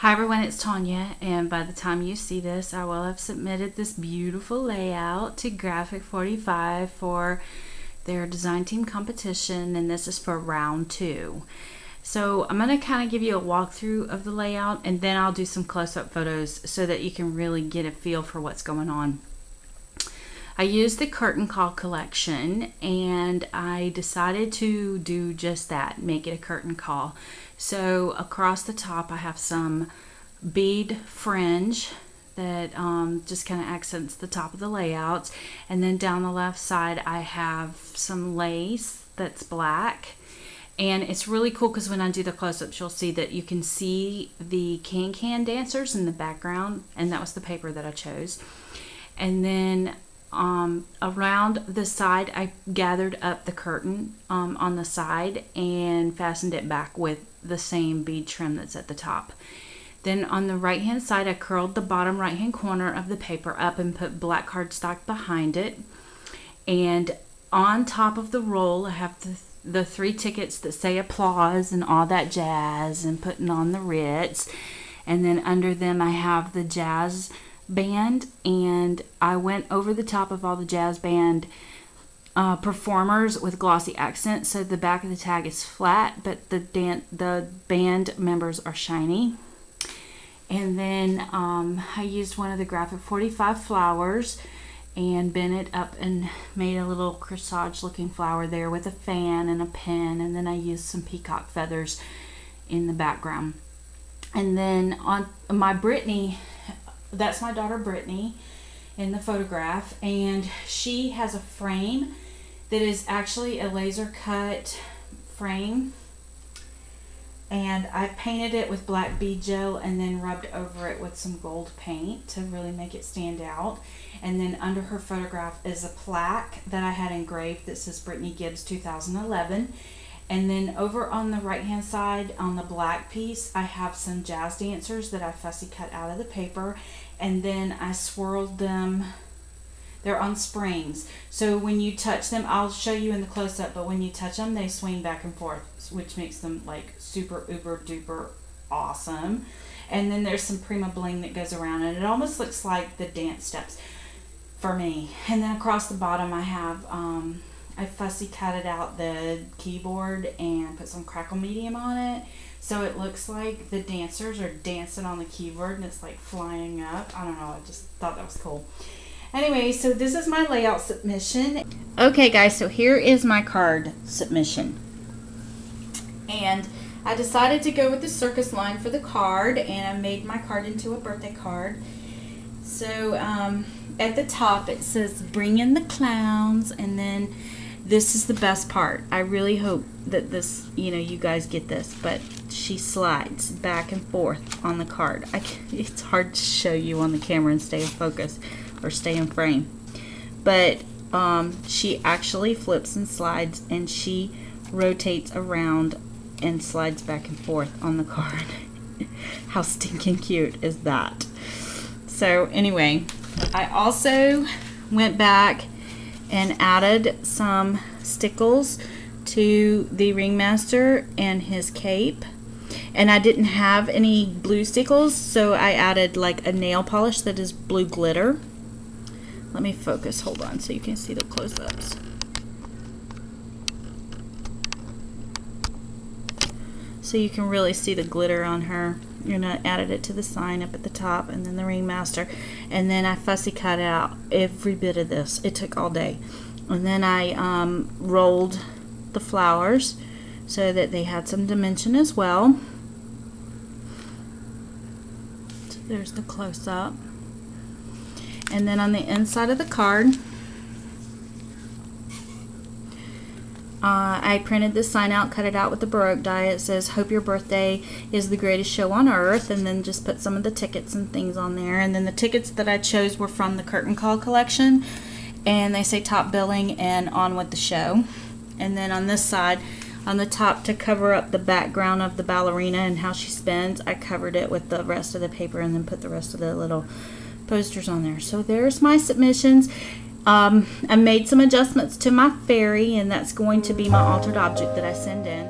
Hi everyone, it's Tonya, and by the time you see this, I will have submitted this beautiful layout to G45 for their design team competition, and this is for round 2. So I'm going to kind of give you a walkthrough of the layout, and then I'll do some close-up photos so that you can really get a feel for what's going on. I used the curtain call collection, and I decided to do just that, make it a curtain call. So across the top I have some bead fringe that just kind of accents the top of the layout, and then down the left side I have some lace that's black. And it's really cool because when I do the close-ups, you'll see that you can see the can-can dancers in the background, and that was the paper that I chose. And then around the side, I gathered up the curtain on the side and fastened it back with the same bead trim that's at the top. Then on the right hand side, I curled the bottom right hand corner of the paper up and put black cardstock behind it. And on top of the roll, I have the 3 tickets that say applause and all that jazz, and putting on the Ritz. And then under them I have the jazz band, and I went over the top of all the jazz band performers with glossy accents, so the back of the tag is flat but the band members are shiny. And then I used one of the G45 flowers and bent it up and made a little corsage looking flower there with a fan and a pin, and then I used some peacock feathers in the background. And then on my Brittany, that's my daughter Brittany in the photograph, and she has a frame that is actually a laser cut frame, and I painted it with black bead gel and then rubbed over it with some gold paint to really make it stand out. And then under her photograph is a plaque that I had engraved that says Brittany Gibbs 2011. And then over on the right hand side on the black piece, I have some jazz dancers that I fussy cut out of the paper, and then I swirled them. They're on springs, so when you touch them, I'll show you in the close-up, but when you touch them they swing back and forth, which makes them like super uber duper awesome. And then there's some Prima bling that goes around, and it almost looks like the dance steps for me. And then across the bottom I have I fussy cutted out the keyboard and put some crackle medium on it, so it looks like the dancers are dancing on the keyboard and it's like flying up. I don't know, I just thought that was cool. Anyway, so this is my layout submission. Okay guys, so here is my card submission. And I decided to go with the Circus line for the card, and I made my card into a birthday card. So at the top it says bring in the clowns, and then this is the best part. I really hope that this, you guys get this, but she slides back and forth on the card. It's hard to show you on the camera and stay in focus or stay in frame, but she actually flips and slides, and she rotates around and slides back and forth on the card. How stinking cute is that? So anyway, I also went back and added some stickles to the ringmaster and his cape, and I didn't have any blue stickles, so I added like a nail polish that is blue glitter. Let me focus, hold on, so you can see the close-ups. So you can really see the glitter on her. And I added it to the sign up at the top, and then the ringmaster, and then I fussy cut out every bit of this. It took all day. And then I rolled the flowers so that they had some dimension as well. So there's the close-up. And then on the inside of the card, I printed this sign out, cut it out with the Baroque die. It says, hope your birthday is the greatest show on earth, and then just put some of the tickets and things on there. And then the tickets that I chose were from the curtain call collection, and they say top billing and on with the show. And then on this side, on the top, to cover up the background of the ballerina and how she spins, I covered it with the rest of the paper and then put the rest of the little posters on there. So there's my submissions. I made some adjustments to my fairy, and that's going to be my altered object that I send in.